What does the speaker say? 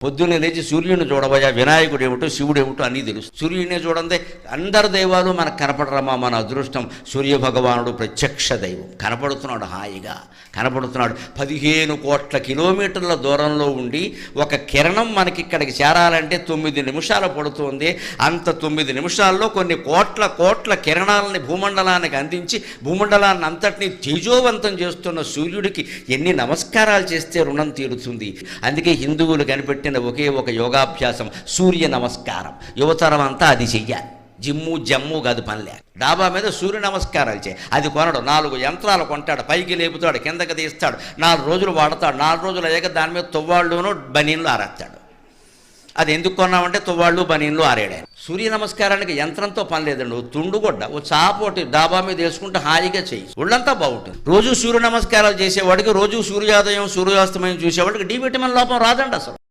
పొద్దున్నే లేచి సూర్యుని చూడబోయా, వినాయకుడు ఏమిటో శివుడు ఏమిటో అన్నీ తెలుసు. సూర్యుడినే చూడండి, అందరు దైవాలు మనకు కనపడరమ్మా. మన అదృష్టం సూర్య భగవానుడు ప్రత్యక్ష దైవం. కనపడుతున్నాడు, హాయిగా కనపడుతున్నాడు. 15 కోట్ల కిలోమీటర్ల దూరంలో ఉండి ఒక కిరణం మనకి ఇక్కడికి చేరాలంటే 9 నిమిషాలు పడుతుంది. అంత 9 నిమిషాల్లో కొన్ని కోట్ల కిరణాలని భూమండలానికి అందించి భూమండలాన్ని అంతటినీ తేజోవంతం చేస్తున్న సూర్యుడికి ఎన్ని నమస్కారాలు చేస్తే రుణం తీరుతుంది. అందుకే హిందువులు కనిపెట్టిన ఒకే ఒక యోగాభ్యాసం సూర్య నమస్కారం. యువతరం అంతా అది చెయ్యాలి. జమ్ము కాదు పనిలే. డాబా మీద సూర్య నమస్కారాలు చేయి. అది కొనడు, 4 యంత్రాలు కొంటాడు, పైకి లేపుతాడు, కిందకి తీస్తాడు, 4 రోజులు వాడతాడు. 4 రోజులు అయ్యాక దాని మీద తువ్వాళ్ళును బనీన్లు ఆరేస్తాడు. అది ఎందుకు కొన్నామంటే తువ్వాళ్ళు బనీన్లు ఆరేడారు. సూర్య నమస్కారానికి యంత్రంతో పని లేదండి. ఓ తుండుగొడ్డ, ఓ చాపోటి డాబా మీద వేసుకుంటే హాయిగా చేయి, ఒళ్ళంతా బాగుంటుంది. రోజు సూర్య నమస్కారాలు చేసేవాడికి, రోజు సూర్యోదయం సూర్యాస్తమయం చూసేవాడికి డి విటమిన్ లోపం రాదండి అసలు.